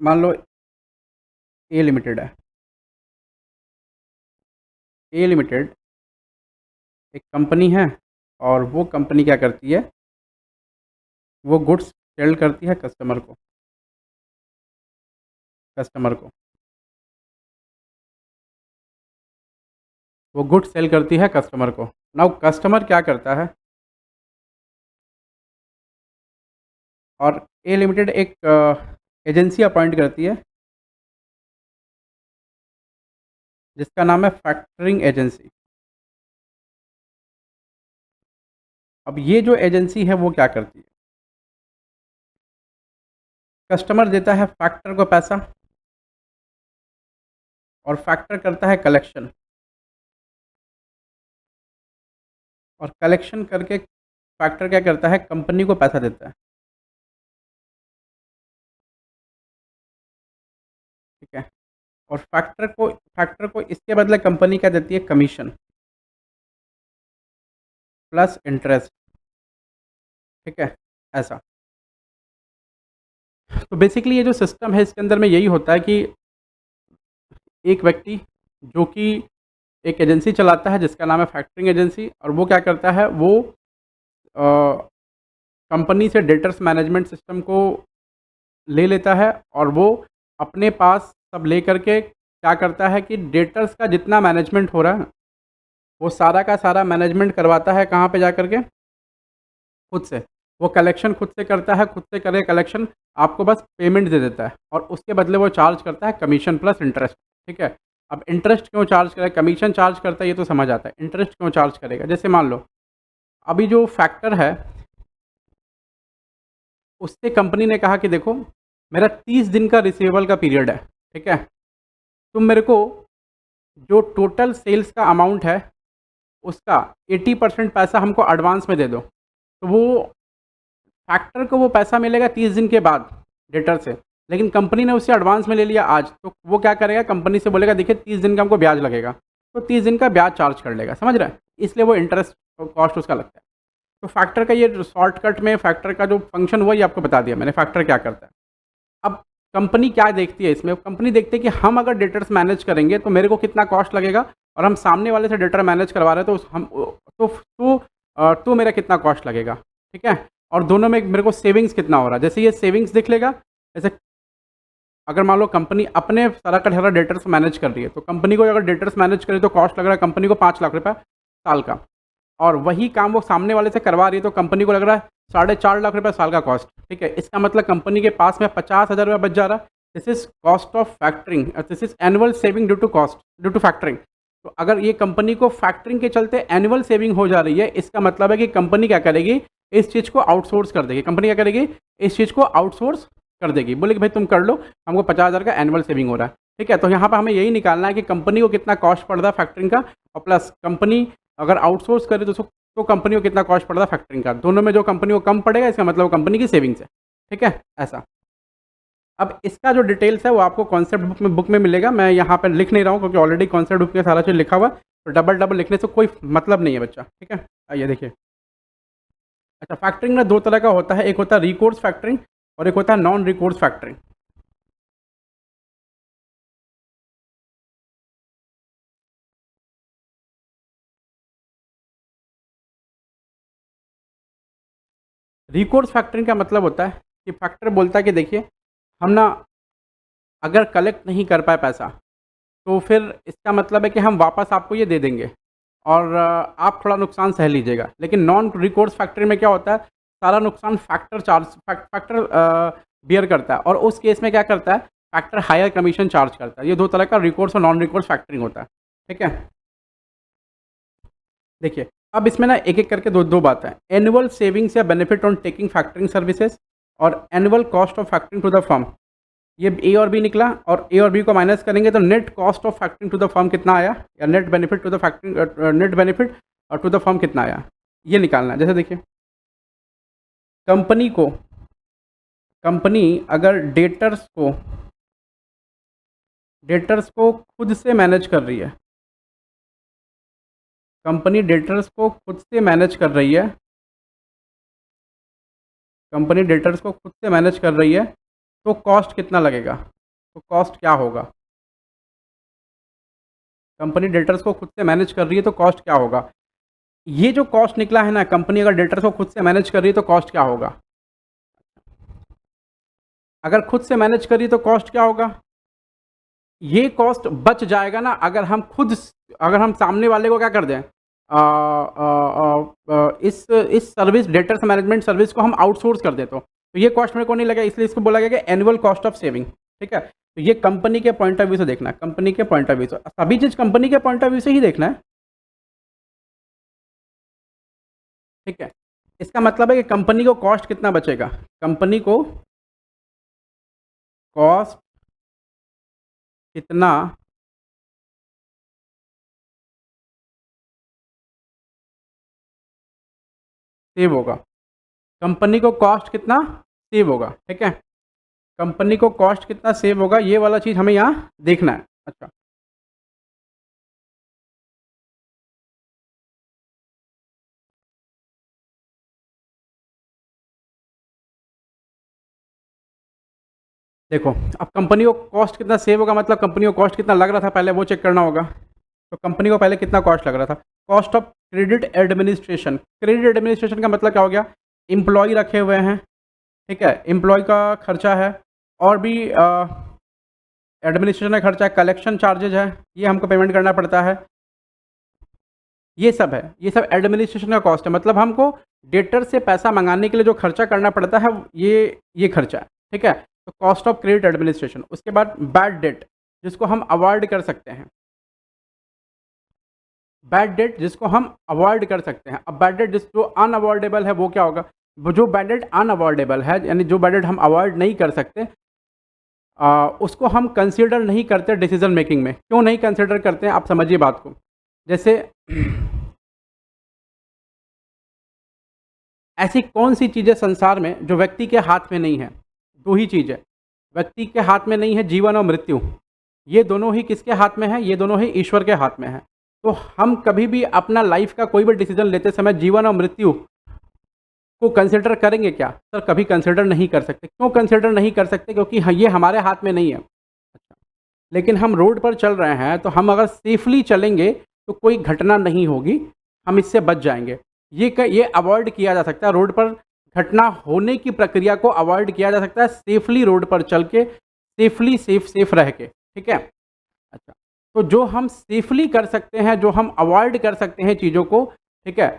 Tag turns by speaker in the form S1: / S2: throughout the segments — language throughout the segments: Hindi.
S1: मान लो ए लिमिटेड है। ए लिमिटेड एक कंपनी है, और वो कंपनी क्या करती है, वो गुड्स सेल करती है कस्टमर को। वो गुड्स सेल करती है कस्टमर को। नाउ कस्टमर क्या करता है, और ए लिमिटेड एक एजेंसी अपॉइंट करती है जिसका नाम है फैक्टरिंग एजेंसी। अब ये जो एजेंसी है वो क्या करती है, कस्टमर देता है फैक्टर को पैसा, और फैक्टर करता है कलेक्शन, और कलेक्शन करके फैक्टर क्या करता है, कंपनी को पैसा देता है। ठीक है। और फैक्टर को इसके बदले कंपनी क्या देती है, कमीशन प्लस इंटरेस्ट। ठीक है, ऐसा। तो बेसिकली ये जो सिस्टम है इसके अंदर में यही होता है कि एक व्यक्ति जो कि एक एजेंसी चलाता है जिसका नाम है फैक्टरिंग एजेंसी, और वो क्या करता है, वो कंपनी से डेटर्स मैनेजमेंट सिस्टम को ले लेता है, और वो अपने पास सब ले करके क्या करता है कि डेटर्स का जितना मैनेजमेंट हो रहा है वो सारा का सारा मैनेजमेंट करवाता है, कहाँ पे जा करके, खुद से। वो कलेक्शन खुद से करता है, खुद से करे कलेक्शन, आपको बस पेमेंट दे देता है, और उसके बदले वो चार्ज करता है कमीशन प्लस इंटरेस्ट। ठीक है। अब इंटरेस्ट क्यों चार्ज करे, कमीशन चार्ज करता है ये तो समझ आता है, इंटरेस्ट क्यों चार्ज करेगा, जैसे मान लो अभी जो फैक्टर है उससे कंपनी ने कहा कि देखो मेरा 30 दिन का रिसीवेबल का पीरियड है। ठीक है। तुम मेरे को जो टोटल सेल्स का अमाउंट है उसका 80% पैसा हमको एडवांस में दे दो। तो वो फैक्टर को वो पैसा मिलेगा 30 दिन के बाद डेटर से, लेकिन कंपनी ने उससे एडवांस में ले लिया आज, तो वो क्या करेगा, कंपनी से बोलेगा देखिए 30 दिन का हमको ब्याज लगेगा, तो 30 दिन का ब्याज चार्ज कर लेगा, समझ रहे हैं, इसलिए वो इंटरेस्ट कॉस्ट उसका लगता है। तो फैक्टर का ये शॉर्टकट में फैक्टर का जो फंक्शन हुआ ये आपको बता दिया मैंने, फैक्टर क्या करता है। अब कंपनी क्या देखती है इसमें, कंपनी देखती है कि हम अगर डेटर्स मैनेज करेंगे तो मेरे को कितना कॉस्ट लगेगा, और हम सामने वाले से डेटर मैनेज करवा रहे हैं तो हम तो मेरा कितना कॉस्ट लगेगा। ठीक है। और दोनों में मेरे को सेविंग्स कितना हो रहा है, जैसे ये सेविंग्स दिख लेगा। जैसे अगर मान लो कंपनी अपने सारा का सारा डेटर्स मैनेज कर रही है, तो कंपनी को अगर डेटर्स मैनेज करे तो कॉस्ट लग रहा है कंपनी को 5 लाख रुपये साल का, और वही काम वो सामने वाले से करवा रही है तो कंपनी को लग रहा है 4.5 लाख रुपये साल का कॉस्ट। ठीक है। इसका मतलब कंपनी के पास में 50,000 रुपये बच जा रहा है। This is cost of factoring, this is annual saving due to factoring. तो अगर ये कंपनी को फैक्टरिंग के चलते एनुअल सेविंग हो जा रही है, इसका मतलब है कि कंपनी क्या करेगी, इस चीज़ को आउटसोर्स कर देगी। कंपनी क्या करेगी, इस चीज़ को आउटसोर्स कर देगी, बोले कि भाई तुम कर लो, हमको 50,000 का एनुअल सेविंग हो रहा है। ठीक है। तो यहाँ पर हमें यही निकालना है कि कंपनी को कितना कॉस्ट पड़ रहा है फैक्टरिंग का, और प्लस कंपनी अगर आउटसोर्स करे तो कंपनी को कितना कॉस्ट पड़ रहा है फैक्टरिंग का। दोनों में जो कंपनी को कम पड़ेगा इसका मतलब कंपनी की सेविंग्स है। ठीक है, ऐसा। अब इसका जो डिटेल्स है वो आपको कॉन्सेप्ट बुक में मिलेगा। मैं यहाँ पर लिख नहीं रहा हूँ क्योंकि ऑलरेडी कॉन्सेप्ट बुक में सारा चीज़ लिखा हुआ है, तो डबल डबल लिखने से कोई मतलब नहीं है बच्चा। ठीक है, आइए देखिए। अच्छा, फैक्टरिंग में दो तरह का होता है, एक होता है रिकोर्स फैक्टरिंग और एक होता है non recourse factoring. Recourse factoring का मतलब होता है कि फैक्टर बोलता है कि देखिए हम ना अगर कलेक्ट नहीं कर पाए पैसा, तो फिर इसका मतलब है कि हम वापस आपको ये दे देंगे, और आप थोड़ा नुकसान सह लीजिएगा। लेकिन नॉन रिकोर्स फैक्टरी में क्या होता है, सारा नुकसान फैक्टर बियर करता है, और उस केस में क्या करता है, फैक्टर हायर कमीशन चार्ज करता है। ये दो तरह का रिकोर्स और नॉन रिकोर्स फैक्टरिंग होता है। ठीक है। देखिए, अब इसमें ना एक एक करके दो दो बातें हैं, एनुअल सेविंग्स या benefit on taking factoring services, और annual cost of factoring to the firm. ये ए और बी निकला, और ए और बी को माइनस करेंगे तो net cost of factoring to the firm कितना आया, या net benefit to the factoring, net benefit to the firm कितना आया, ये निकालना है। जैसे देखिए, कंपनी को कंपनी अगर डेटर्स को खुद से मैनेज कर रही है, कंपनी डेटर्स को खुद से मैनेज कर रही है, कंपनी डेटर्स को खुद से मैनेज कर रही है, तो कॉस्ट कितना लगेगा? तो कॉस्ट क्या होगा? कंपनी डेटर्स को खुद से मैनेज कर रही है तो कॉस्ट क्या होगा? ये जो कॉस्ट निकला है ना, कंपनी अगर डेटर्स को खुद से मैनेज कर रही है तो कॉस्ट क्या होगा? अगर खुद से मैनेज कर रही है तो कॉस्ट क्या होगा? ये कॉस्ट बच जाएगा ना अगर हम सामने वाले को क्या कर दें, इस सर्विस डेटर्स मैनेजमेंट सर्विस को हम आउटसोर्स कर दें तो ये कॉस्ट मेरे को नहीं लगा, इसलिए इसको बोला गया कि एनुअल कॉस्ट ऑफ सेविंग। ठीक है, तो ये कंपनी के पॉइंट ऑफ व्यू से देखना है, कंपनी के पॉइंट ऑफ व्यू से, सभी चीज़ कंपनी के पॉइंट ऑफ व्यू से ही देखना है। ठीक है, इसका मतलब है कि कंपनी को कॉस्ट कितना बचेगा, कंपनी को कॉस्ट कितना सेव होगा, कंपनी को कॉस्ट कितना सेव होगा। ठीक है, कंपनी को कॉस्ट कितना सेव होगा, ये वाला चीज़ हमें यहाँ देखना है। अच्छा, देखो, अब कंपनी को कॉस्ट कितना सेव होगा मतलब कंपनी को कॉस्ट कितना लग रहा था पहले वो चेक करना होगा। तो कंपनी को पहले कितना कॉस्ट लग रहा था, cost of credit administration. Credit administration का मतलब क्या हो गया, एम्प्लॉय रखे हुए हैं, ठीक है, एम्प्लॉय का खर्चा है, और भी एडमिनिस्ट्रेशन का खर्चा है, कलेक्शन चार्जेज है, ये हमको पेमेंट करना पड़ता है, ये सब है, ये सब एडमिनिस्ट्रेशन का कॉस्ट है। मतलब हमको डेटर से पैसा मंगाने के लिए जो खर्चा करना पड़ता है ये खर्चा है। ठीक है, तो कॉस्ट ऑफ क्रेडिट एडमिनिस्ट्रेशन। उसके बाद बैड डेट, जिसको हम अवॉइड कर सकते हैं, बैड डेट जिसको हम अवॉइड कर सकते हैं। अब बैड डेट जो अनअवॉइडेबल है वो क्या होगा, वो जो बैड डेट अनअवॉइडेबल है यानी जो बैड डेट हम अवॉइड नहीं कर सकते, उसको हम कंसीडर नहीं करते डिसीजन मेकिंग में। क्यों नहीं कंसीडर करते हैं, आप समझिए बात को। जैसे ऐसी कौन सी चीज़ है संसार में जो व्यक्ति के हाथ में नहीं है? दो ही चीज़ है, व्यक्ति के हाथ में नहीं है, जीवन और मृत्यु। ये दोनों ही किसके हाथ में है, ये दोनों ही ईश्वर के हाथ में है। तो हम कभी भी अपना लाइफ का कोई भी डिसीजन लेते समय जीवन और मृत्यु को कंसिडर करेंगे क्या? सर कभी कंसिडर नहीं कर सकते। क्यों कंसिडर नहीं कर सकते? क्योंकि ये हमारे हाथ में नहीं है। अच्छा, लेकिन हम रोड पर चल रहे हैं तो हम अगर सेफली चलेंगे तो कोई घटना नहीं होगी, हम इससे बच जाएंगे। ये अवॉइड किया जा सकता है, रोड पर घटना होने की प्रक्रिया को अवॉइड किया जा सकता है सेफली रोड पर चल के, सेफली सेफ रह के। ठीक है, अच्छा, तो जो हम सेफली कर सकते हैं, जो हम अवॉइड कर सकते हैं चीज़ों को, ठीक है,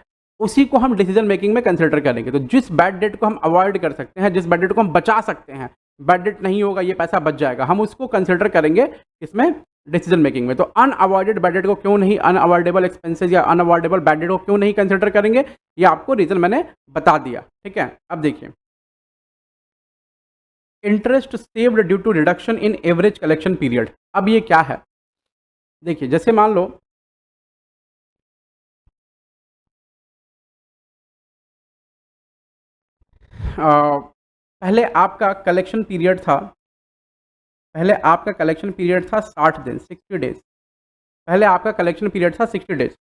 S1: उसी को हम डिसीजन मेकिंग में कंसिडर करेंगे। तो जिस बैड डेट को हम अवॉइड कर सकते हैं, जिस बैड डेट को हम बचा सकते हैं, बैड डेट नहीं होगा, ये पैसा बच जाएगा, हम उसको कंसिडर करेंगे इसमें डिसीजन मेकिंग में। तो अनअवॉइडेड बैड डेट को क्यों नहीं, अनअवॉइडेबल एक्सपेंसेस या अनअवॉइडेबल बैड डेट को क्यों नहीं कंसिडर करेंगे, ये आपको रीजन मैंने बता दिया। ठीक है, अब देखिए, interest saved due to reduction in average collection period. अब ये क्या है, देखिए, जैसे मान लो पहले आपका कलेक्शन पीरियड था, पहले आपका कलेक्शन पीरियड था 60 दिन, 60 डेज। पहले आपका कलेक्शन पीरियड था 60 डेज,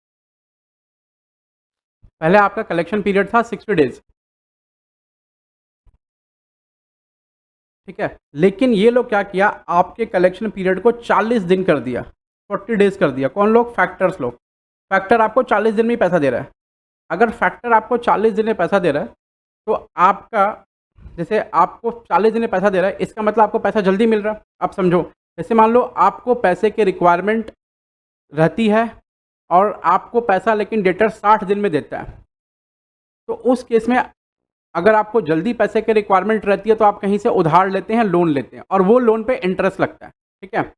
S1: पहले आपका कलेक्शन पीरियड था 60 डेज। ठीक है, लेकिन ये लोग क्या किया, आपके कलेक्शन पीरियड को 40 दिन कर दिया, 40 डेज कर दिया। कौन लोग? फैक्टर्स लोग। फैक्टर आपको 40 दिन में ही पैसा दे रहा है। अगर फैक्टर आपको 40 दिन में पैसा दे रहा है तो आपका, जैसे आपको 40 दिन में पैसा दे रहा है, इसका मतलब आपको पैसा जल्दी मिल रहा है। आप समझो, जैसे मान लो आपको पैसे की रिक्वायरमेंट रहती है और आपको पैसा लेकिन डेटर 60 दिन में देता है, तो उस केस में अगर आपको जल्दी पैसे की रिक्वायरमेंट रहती है तो आप कहीं से उधार लेते हैं, लोन लेते हैं, और वो लोन पे इंटरेस्ट लगता है। ठीक है,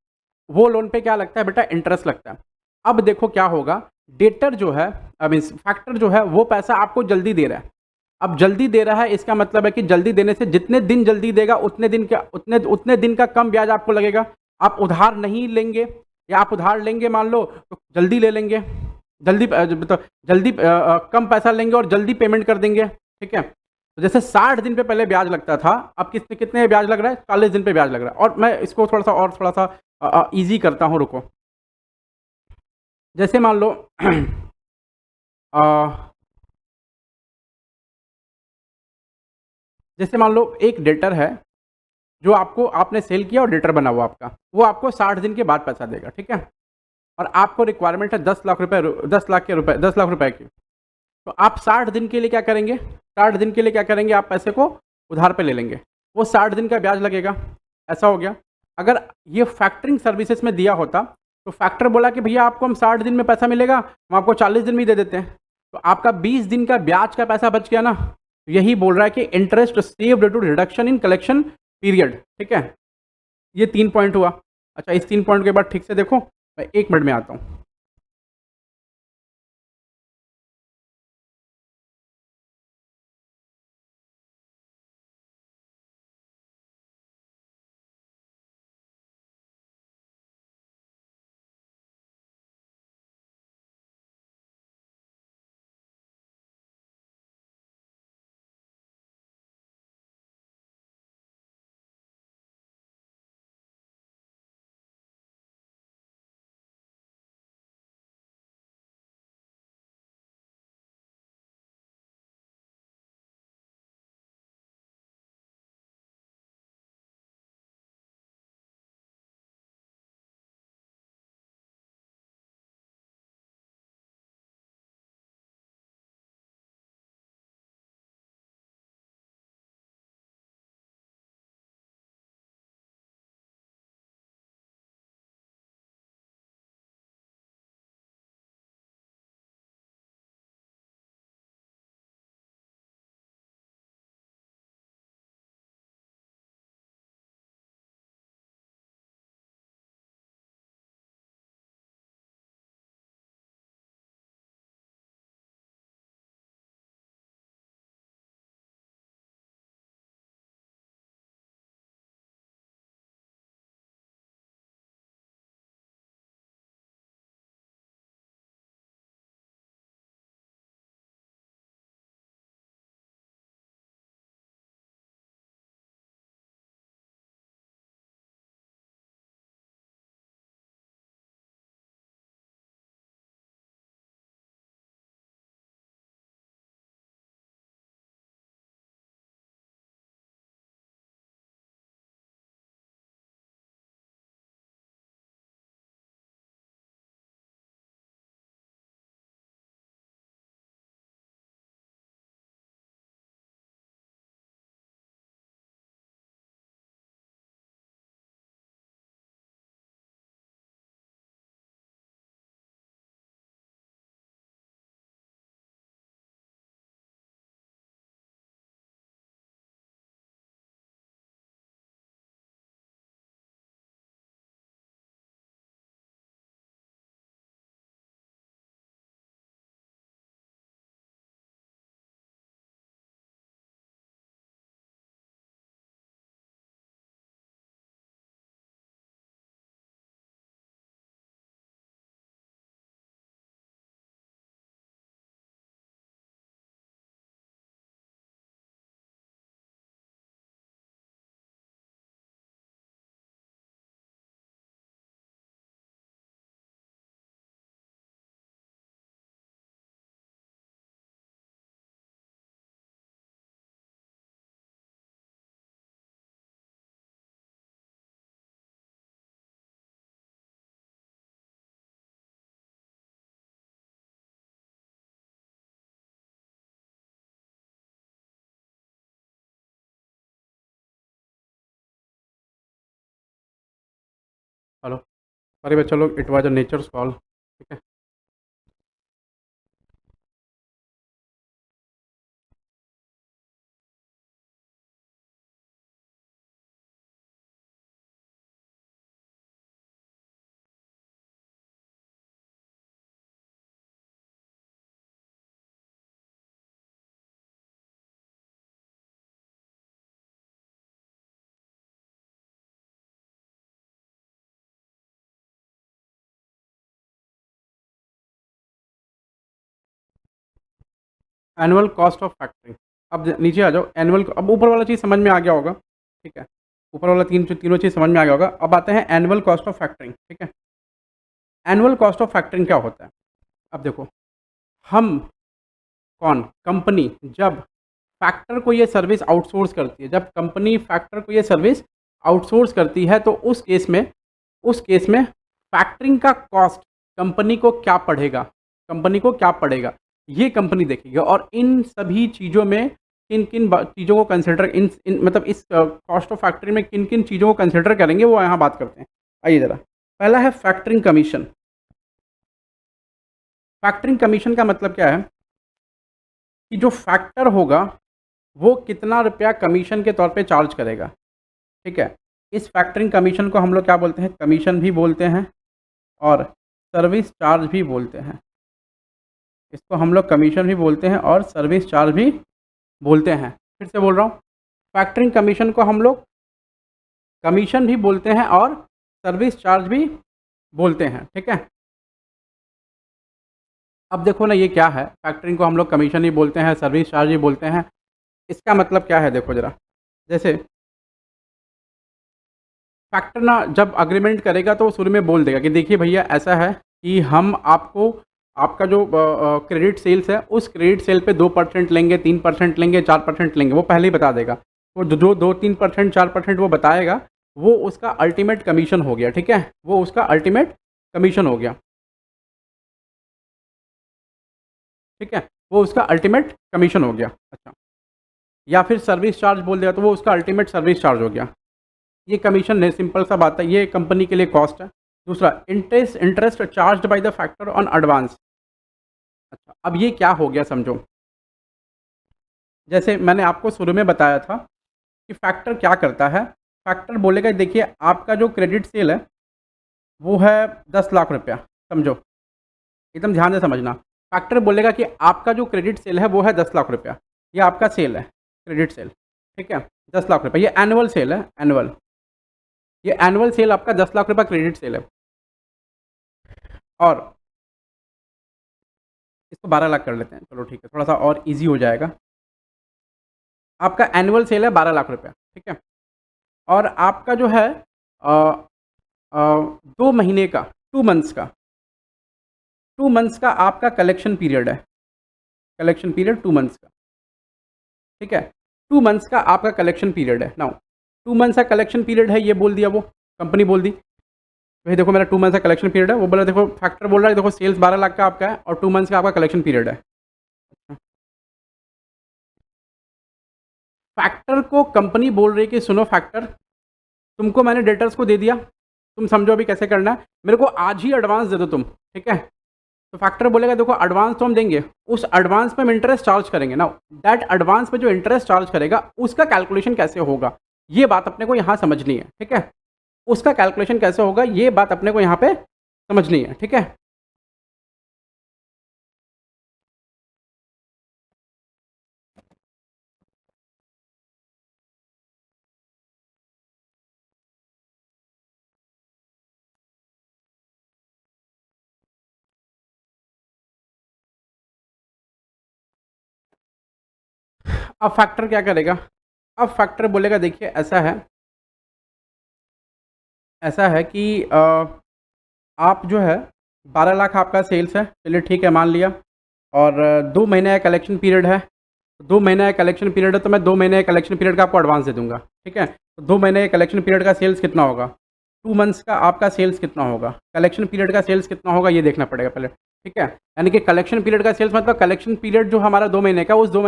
S1: वो लोन पे क्या लगता है बेटा? इंटरेस्ट लगता है। अब देखो क्या होगा, डेटर जो है, अब इस फैक्टर जो है वो पैसा आपको जल्दी दे रहा है। अब जल्दी दे रहा है, इसका मतलब है कि जल्दी देने से जितने दिन जल्दी देगा उतने दिन का कम ब्याज आपको लगेगा। आप उधार नहीं लेंगे, या आप उधार लेंगे मान लो तो जल्दी ले लेंगे, जल्दी कम पैसा लेंगे और जल्दी पेमेंट कर देंगे। ठीक है, तो जैसे 60 दिन पे पहले ब्याज लगता था, अब कितने ब्याज लग रहा है? 40 दिन पे ब्याज लग रहा है। और मैं इसको थोड़ा सा ईजी करता हूँ, रुको। जैसे मान लो अ, जैसे मान लो एक डेटर है जो आपको आपने सेल किया और डेटर बना हुआ आपका, वो आपको 60 दिन के बाद पैसा देगा, ठीक है? और आपको रिक्वायरमेंट है 10 लाख रुपए 10 लाख रुपए की। तो आप 60 दिन के लिए क्या करेंगे? 60 दिन के लिए क्या करेंगे? आप पैसे को उधार पे ले लेंगे। वो 60 दिन का ब्याज लगेगा, ऐसा हो गया। अगर ये फैक्टरिंग सर्विसेज में दिया होता, तो फैक्टर बोला कि भैया आपको हम 60 दिन में पैसा मिलेगा, हम आपको 40 दिन में ही दे देते हैं। तो आपका 20 दिन का ब्याज का पैसा बच गया ना। यही बोल रहा है कि interest saved due to reduction in collection period, ठीक है? ये 3 पॉइंट हुआ। अच्छा, इस 3 पॉइंट के बाद ठीक से देखो, मैं 1 मिनट में आता हूँ। हेलो, सॉरी बच्चा लोग, it was a nature's call, ठीक है? Annual cost of factoring. अब नीचे आ जाओ, अब ऊपर वाला चीज़ समझ में आ गया होगा, ठीक है? ऊपर वाला तीनों चीज़ समझ में आ गया होगा। अब आते हैं एनुअल कॉस्ट ऑफ फैक्टरिंग, ठीक है? एनुअल कॉस्ट ऑफ फैक्टरिंग क्या होता है? अब देखो, हम कौन कंपनी जब फैक्टर को ये सर्विस आउटसोर्स करती है, जब कंपनी फैक्टर को ये सर्विस आउटसोर्स करती है, तो उस केस में फैक्टरिंग का कॉस्ट कंपनी को क्या पड़ेगा, ये कंपनी देखेगी। और इन सभी चीज़ों में किन-किन चीज़ों को कंसिडर इन मतलब इस कॉस्ट ऑफ फैक्टरी में किन-किन चीज़ों को कंसिडर करेंगे, वो यहाँ बात करते हैं। आइए ज़रा, पहला है फैक्टरिंग कमीशन। फैक्टरिंग कमीशन का मतलब क्या है कि जो फैक्टर होगा वो कितना रुपया कमीशन के तौर पे चार्ज करेगा, ठीक है। इस फैक्टरिंग कमीशन को हम लोग क्या बोलते हैं, कमीशन भी बोलते हैं और सर्विस चार्ज भी बोलते हैं। इसको हम लोग कमीशन भी बोलते हैं और सर्विस चार्ज भी बोलते हैं। फिर से बोल रहा हूँ, फैक्टरिंग कमीशन को हम लोग कमीशन भी बोलते हैं और सर्विस चार्ज भी बोलते हैं, ठीक है। अब देखो ना, ये क्या है, फैक्टरिंग को हम लोग कमीशन ही बोलते हैं, सर्विस चार्ज ही बोलते हैं। इसका मतलब क्या है, देखो ज़रा। जैसे फैक्टर ना जब अग्रीमेंट करेगा तो वो शुरू में बोल देगा कि देखिए भैया, ऐसा है कि हम आपको आपका जो क्रेडिट सेल्स है, उस क्रेडिट सेल पे 2% लेंगे, 3% लेंगे, 4% लेंगे, वो पहले ही बता देगा। तो जो 2-3%, 4% वो बताएगा, वो उसका अल्टीमेट कमीशन हो गया, ठीक है। वो उसका अल्टीमेट कमीशन हो गया, ठीक है। वो उसका अल्टीमेट कमीशन हो गया। अच्छा, या फिर सर्विस चार्ज बोल दिया तो वो उसका अल्टीमेट सर्विस चार्ज हो गया। ये कमीशन है, सिंपल सा बात है, ये कंपनी के लिए कॉस्ट है। दूसरा, interest charged by the factor on advance. अच्छा, अब ये क्या हो गया समझो। जैसे मैंने आपको शुरू में बताया था कि फैक्टर क्या करता है। फैक्टर बोलेगा देखिए, आपका जो क्रेडिट सेल है वो है 10 लाख रुपया, समझो, एकदम ध्यान से समझना। फैक्टर बोलेगा कि आपका जो क्रेडिट सेल है वो है 10 लाख रुपया, ये आपका सेल है, क्रेडिट सेल, ठीक है। 10 लाख रुपया, ये एनुअल सेल है, ये एनुअल सेल आपका 10 लाख रुपया क्रेडिट सेल है। और इसको 12 लाख कर लेते हैं, चलो ठीक है, थोड़ा सा और इजी हो जाएगा। आपका एनुअल सेल है 12 लाख रुपया, ठीक है। और आपका जो है 2 महीने का, 2 मंथ्स का, 2 मंथ्स का आपका कलेक्शन पीरियड है, कलेक्शन पीरियड 2 मंथ्स का, ठीक है। 2 मंथ्स का आपका कलेक्शन पीरियड है। नाउ 2 मंथ्स का कलेक्शन पीरियड है, ये बोल दिया, वो कंपनी बोल दी भाई देखो मेरा 2 मंथ्स का कलेक्शन पीरियड है। वो बोला देखो, फैक्टर बोल रहा है देखो, सेल्स 12 लाख का आपका है और 2 मंथ्स का आपका कलेक्शन पीरियड है। फैक्टर को कंपनी बोल रही है कि सुनो फैक्टर, तुमको मैंने डेटर्स को दे दिया, तुम समझो अभी कैसे करना है, मेरे को आज ही एडवांस दे दो तुम, ठीक है। तो फैक्टर बोलेगा देखो, एडवांस तो हम देंगे, उस एडवांस पे हम इंटरेस्ट चार्ज करेंगे ना, दैट एडवांस पे जो इंटरेस्ट चार्ज करेगा उसका कैलकुलेशन कैसे होगा, ये बात अपने को यहाँ समझनी है, ठीक है। उसका कैलकुलेशन कैसे होगा, ये बात अपने को यहाँ पे समझनी है, ठीक है। अब फैक्टर क्या करेगा, अब फैक्टर बोलेगा देखिए, ऐसा है कि आप जो है 12 लाख आपका सेल्स है, चलिए ठीक है, मान लिया। और 2 महीने का कलेक्शन पीरियड है, 2 महीने का कलेक्शन पीरियड है, तो मैं 2 महीने का कलेक्शन पीरियड का आपको एडवांस दे दूंगा, ठीक है। तो 2 महीने का कलेक्शन पीरियड का सेल्स कितना होगा, 2 मंथ्स का आपका सेल्स कितना होगा, कलेक्शन पीरियड का सेल्स कितना होगा, ये देखना पड़ेगा पहले, ठीक है। यानी कि कलेक्शन पीरियड का सेल्स मतलब कलेक्शन पीरियड जो हमारा 2 महीने का, उस 2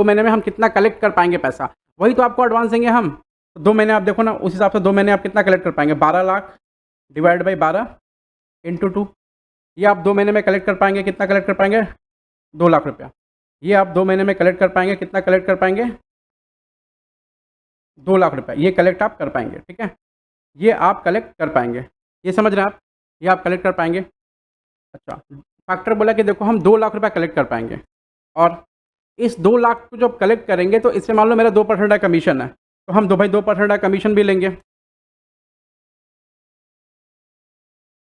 S1: महीने में हम कितना कलेक्ट कर पाएंगे पैसा, वही तो आपको एडवांस देंगे हम। तो 2 महीने आप देखो ना, उस हिसाब से 2 महीने आप कितना कलेक्ट कर पाएंगे, 12 लाख डिवाइड बाई 12 × 2, ये आप 2 महीने में कलेक्ट कर पाएंगे, कितना कलेक्ट कर पाएंगे, 2 लाख रुपया। ये आप 2 महीने में कलेक्ट कर पाएंगे, कितना कलेक्ट कर पाएंगे, 2 लाख रुपया, ये कलेक्ट आप कर पाएंगे, ठीक है। ये आप कलेक्ट कर पाएंगे, ये समझ रहे हैं आप, ये आप कलेक्ट कर पाएंगे। अच्छा, फैक्टर बोला कि देखो हम 2 लाख रुपया कलेक्ट कर पाएंगे, और इस 2 लाख को जब कलेक्ट करेंगे तो इससे मान लो मेरा 2% का कमीशन है, तो हम 2% का कमीशन भी लेंगे,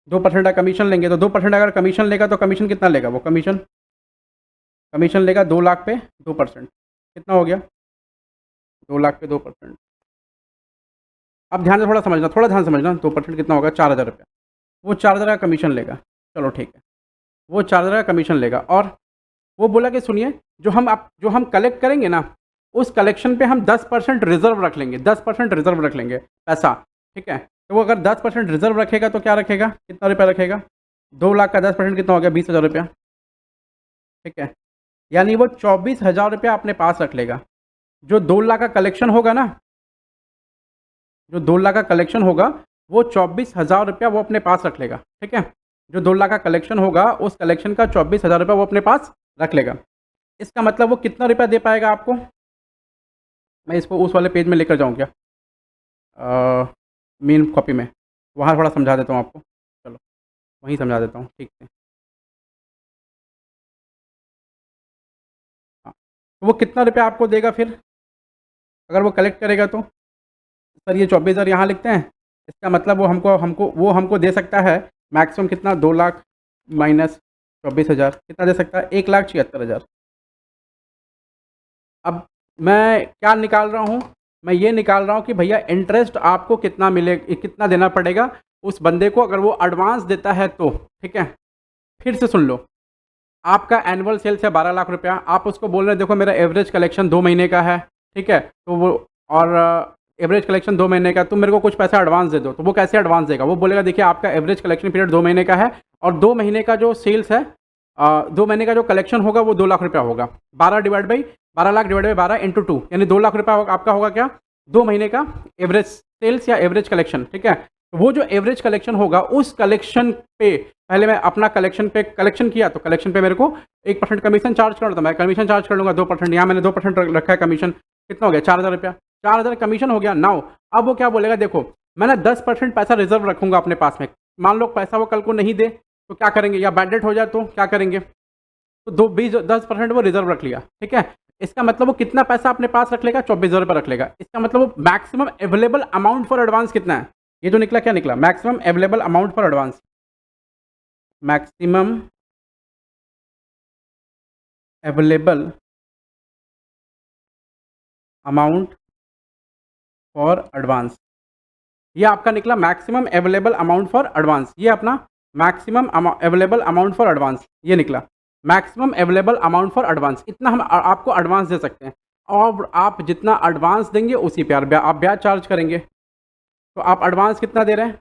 S1: 2% का कमीशन लेंगे। तो 2% अगर कमीशन लेगा तो कमीशन कितना लेगा, वो कमीशन लेगा 2 लाख पे 2%, कितना हो गया, 2 लाख पे 2%। अब ध्यान से थोड़ा ध्यान समझना, 2% कितना होगा, 4,000 रुपया। वो 4,000 का कमीशन लेगा, चलो ठीक है, वो 4,000 का कमीशन लेगा। और वो बोला कि सुनिए, जो हम कलेक्ट करेंगे ना, उस कलेक्शन पे हम 10% रिजर्व रख लेंगे, 10% रिजर्व रख लेंगे पैसा, ठीक है। तो वो अगर 10% रिजर्व रखेगा तो क्या रखेगा, कितना रुपया रखेगा, 2 लाख का 10% कितना हो गया, 20,000 रुपया, ठीक है। यानी वो 24,000 रुपया अपने पास रख लेगा। जो 2 लाख का कलेक्शन होगा ना, जो 2 लाख का कलेक्शन होगा वो 24,000 रुपया वो अपने पास रख लेगा, ठीक है। जो 2 लाख का कलेक्शन होगा उस कलेक्शन का 24,000 रुपया वो अपने पास रख लेगा। इसका मतलब वो कितना रुपया दे पाएगा आपको, मैं इसको उस वाले पेज में लेकर जाऊँ क्या, मेन कॉपी में, वहाँ थोड़ा समझा देता हूँ आपको, चलो वहीं समझा देता हूँ, ठीक है। हाँ, तो वो कितना रुपया आपको देगा फिर, अगर वो कलेक्ट करेगा तो, सर ये 24,000 यहाँ लिखते हैं, इसका मतलब वो हमको दे सकता है मैक्सिमम कितना, 2 लाख माइनस 24,000 कितना दे सकता है, 1,76,000। अब मैं क्या निकाल रहा हूँ, मैं ये निकाल रहा हूँ कि भैया इंटरेस्ट आपको कितना मिले, कितना देना पड़ेगा उस बंदे को अगर वो एडवांस देता है तो, ठीक है। फिर से सुन लो, आपका एनुअल सेल्स है 12 लाख रुपया, आप उसको बोल रहे हैं देखो मेरा एवरेज कलेक्शन 2 महीने का है, ठीक है। तो वो और एवरेज कलेक्शन 2 महीने का, तुम मेरे को कुछ पैसा एडवांस दे दो, तो वो कैसे एडवांस देगा, वो बोलेगा देखिए आपका एवरेज कलेक्शन पीरियड 2 महीने का है और 2 महीने का जो सेल्स है, 2 महीने का जो कलेक्शन होगा वो 2 लाख रुपया होगा, 12 लाख डिवाइड बाई 12 इंटू 2 यानी 2 लाख रुपया आपका होगा क्या, 2 महीने का एवरेज सेल्स या एवरेज कलेक्शन, ठीक है। तो वो जो एवरेज कलेक्शन होगा उस कलेक्शन पे पहले मैं अपना कलेक्शन पे कलेक्शन किया तो कलेक्शन पे मेरे को 1% कमीशन चार्ज करना था, मैं कमीशन चार्ज कर लूँगा 2%, यहाँ मैंने 2% रखा है कमीशन, कितना हो गया 4,000 रुपया, 4,000 कमीशन हो गया। नाउ अब वो क्या बोलेगा, देखो मैंने 10% पैसा रिजर्व रखूंगा अपने पास में, मान लो पैसा वो कल को नहीं दे तो क्या करेंगे, या बैड डेट हो जाए तो क्या करेंगे, तो 10% वो रिजर्व रख लिया, ठीक है। इसका मतलब वो कितना पैसा अपने पास रख लेगा, 24,000 रुपये रख लेगा। इसका मतलब वो maximum available amount for advance कितना है, ये जो निकला क्या निकला, maximum available amount for advance, maximum available amount for advance, ये आपका निकला maximum available amount for advance, ये अपना maximum available amount for advance ये निकला, maximum available amount for advance, इतना हम आपको एडवांस दे सकते हैं और आप जितना एडवांस देंगे उसी पे आप ब्याज चार्ज करेंगे। तो आप एडवांस कितना दे रहे हैं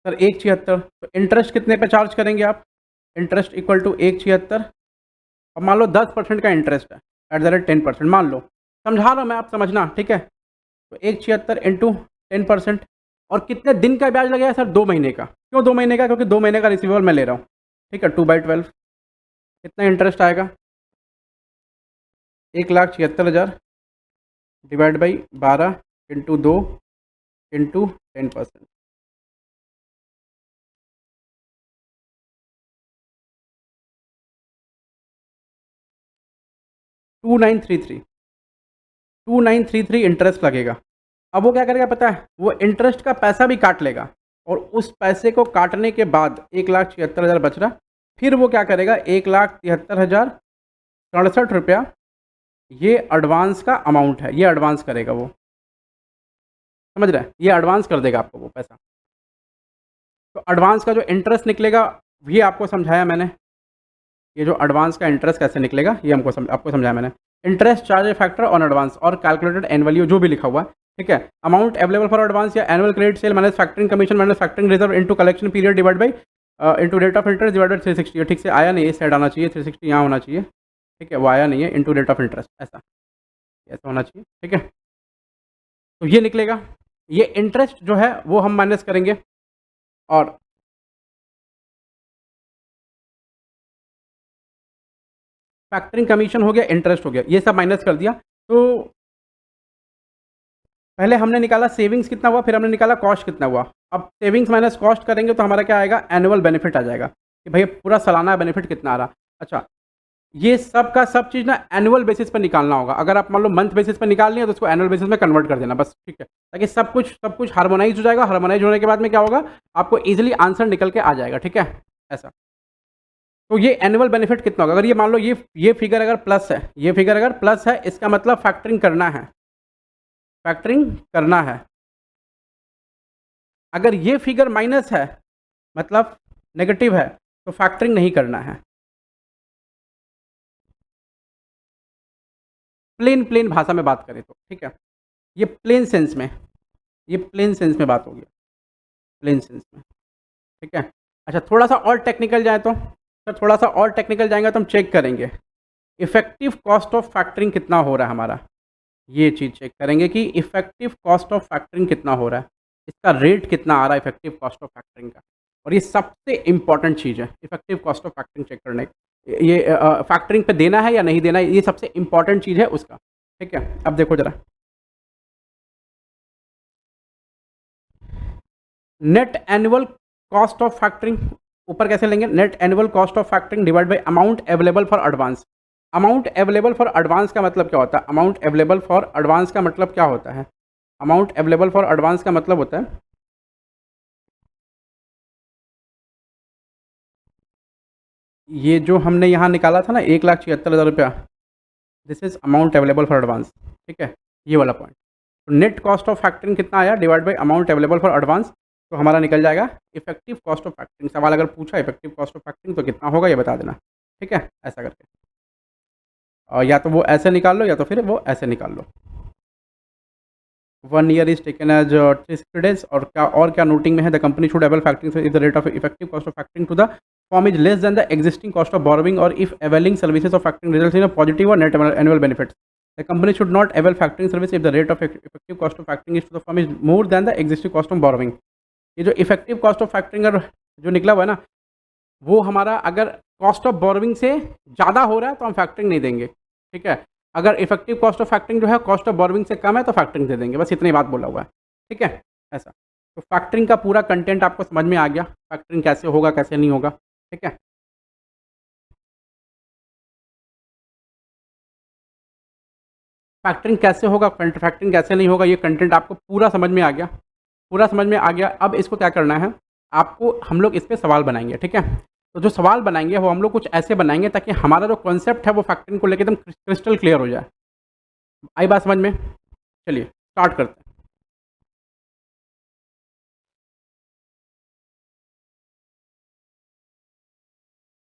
S1: सर, 1,76, तो इंटरेस्ट कितने पे चार्ज करेंगे आप, इंटरेस्ट इक्वल टू 1,76, और मान लो 10% का इंटरेस्ट है एट द रेट 10%, मान लो, समझा रहा हूँ मैं, आप समझना, ठीक है। तो 1,76 इंटू 10%, और कितने दिन का ब्याज लगेगा सर, 2 महीने का, क्यों 2 महीने का, क्योंकि 2 महीने का रिसीवेबल मैं ले रहा हूँ, ठीक है। 2/12 कितना इंटरेस्ट आएगा, 1,76,000 divide by 12 into 2 into 10%, 2933 interest लगेगा। अब वो क्या करेगा पता है, वो इंटरेस्ट का पैसा भी काट लेगा और उस पैसे को काटने के बाद 1,76,000 बच रहा, फिर वो क्या करेगा, 1,73,067 रुपया ये एडवांस का अमाउंट है, ये एडवांस करेगा वो, समझ रहे हैं, ये एडवांस कर देगा आपको वो पैसा। तो एडवांस का जो इंटरेस्ट निकलेगा ये आपको समझाया मैंने, ये जो एडवांस का इंटरेस्ट कैसे निकलेगा ये आपको समझाया मैंने, interest charge factor on advance और कैलकुलेटेड एनुअली जो भी लिखा हुआ है, ठीक है। अमाउंट अवेलेबल फॉर एडवांस या annual credit sale minus factoring commission minus factoring reserve into collection period divide by into rate of interest divide by 360, ठीक से आया नहीं, इस साइड आना चाहिए, 360 यहाँ होना चाहिए, ठीक है, वो आया नहीं है, इनटू रेट ऑफ इंटरेस्ट ऐसा होना चाहिए, ठीक है। तो ये निकलेगा, ये इंटरेस्ट जो है वो हम माइनस करेंगे और फैक्टरिंग कमीशन हो गया, इंटरेस्ट हो गया, ये सब माइनस कर दिया। तो पहले हमने निकाला सेविंग्स कितना हुआ, फिर हमने निकाला कॉस्ट कितना हुआ। अब सेविंग्स माइनस कॉस्ट करेंगे तो हमारा क्या आएगा, एनुअल बेनिफिट आ जाएगा कि भैया पूरा सालाना बेनिफिट कितना आ रहा। अच्छा, ये सब का सब चीज़ ना एनुअल बेसिस पर निकालना होगा, अगर आप मान लो मंथ बेसिस पर निकालनी है तो उसको एनुअल बेसिस में कन्वर्ट कर देना बस, ठीक है, ताकि सब कुछ हार्मोनाइज हो जाएगा। हार्मोनाइज होने के बाद में क्या होगा, आपको ईजिली आंसर निकल के आ जाएगा, ठीक है, ऐसा। तो ये एनुअल बेनिफिट कितना होगा, अगर ये मान लो ये फिगर अगर प्लस है, ये फिगर अगर प्लस है, इसका मतलब फैक्टरिंग करना है, फैक्टरिंग करना है। अगर ये फिगर माइनस है मतलब नेगेटिव है तो फैक्टरिंग नहीं करना है। प्लेन प्लेन भाषा में बात करें तो, ठीक है, ये प्लेन सेंस में, ये प्लेन सेंस में बात होगी, प्लेन सेंस में, ठीक है। अच्छा, थोड़ा सा और टेक्निकल जाए तो सर, थोड़ा सा और टेक्निकल जाएंगे तो हम चेक करेंगे इफेक्टिव कॉस्ट ऑफ फैक्टरिंग कितना हो रहा है हमारा, ये चीज़ चेक करेंगे कि इफेक्टिव कॉस्ट ऑफ फैक्टरिंग कितना हो रहा है, इसका रेट कितना आ रहा है इफेक्टिव कॉस्ट ऑफ फैक्टरिंग का। और ये सबसे इम्पॉर्टेंट चीज़ है, effective cost of factoring check करने की। ये फैक्टरिंग पे देना है या नहीं देना है, ये सबसे इम्पॉर्टेंट चीज़ है उसका, ठीक है। अब देखो जरा, net annual cost of factoring ऊपर कैसे लेंगे, net annual cost of factoring divide by amount available for advance. Amount available for advance का मतलब क्या होता है, अमाउंट अवेलेबल फॉर एडवांस का मतलब क्या होता है, अमाउंट अवेलेबल फॉर एडवांस का मतलब होता है ये जो हमने यहाँ निकाला था ना 1,76,000 रुपया, this is amount available for advance, ठीक है, ये वाला पॉइंट। तो नेट कॉस्ट ऑफ फैक्टरिंग कितना आया divide by amount available for advance, तो हमारा निकल जाएगा इफेक्टिव कॉस्ट ऑफ फैक्टरिंग। सवाल अगर पूछा इफेक्टिव कॉस्ट ऑफ फैक्टरिंग तो कितना होगा ये बता देना, ठीक है, ऐसा करके। और या तो वो ऐसे निकाल लो या तो फिर वो ऐसे निकाल लो। 1 year is taken as 360 days, और क्या नोटिंग में है, the company should avail factoring if the rate of effective cost of factoring to the firm is less than the existing cost of borrowing और if availing services of factoring results in a positive और net annual benefits, the company should not avail factoring service if the rate of effective cost of factoring is to the firm is more than the existing cost of borrowing. ये जो इफेक्टिव कॉस्ट ऑफ फैक्टरिंग जो निकला हुआ है ना, वो हमारा अगर कॉस्ट ऑफ बोरोविंग से ज़्यादा हो रहा है तो हम फैक्टरिंग नहीं देंगे, ठीक है। अगर इफेक्टिव कॉस्ट ऑफ फैक्टरिंग जो है कॉस्ट ऑफ बोरोविंग से कम है तो फैक्टरिंग दे देंगे, बस इतनी बात बोला हुआ है, ठीक है, ऐसा। तो फैक्टरिंग का पूरा कंटेंट आपको समझ में आ गया, फैक्टरिंग कैसे होगा कैसे नहीं होगा, ठीक है। फैक्टरिंग कैसे होगा, फैक्टरिंग कैसे नहीं होगा, ये कंटेंट आपको पूरा समझ में आ गया, पूरा समझ में आ गया। अब इसको क्या करना है, आपको हम लोग इस पर सवाल बनाएंगे, ठीक है। तो जो सवाल बनाएंगे वो हम लोग कुछ ऐसे बनाएंगे ताकि हमारा जो कॉन्सेप्ट है वो फैक्टरिंग को लेकर एकदम क्रिस्टल क्लियर हो जाए। आई बात समझ में, चलिए स्टार्ट करते हैं।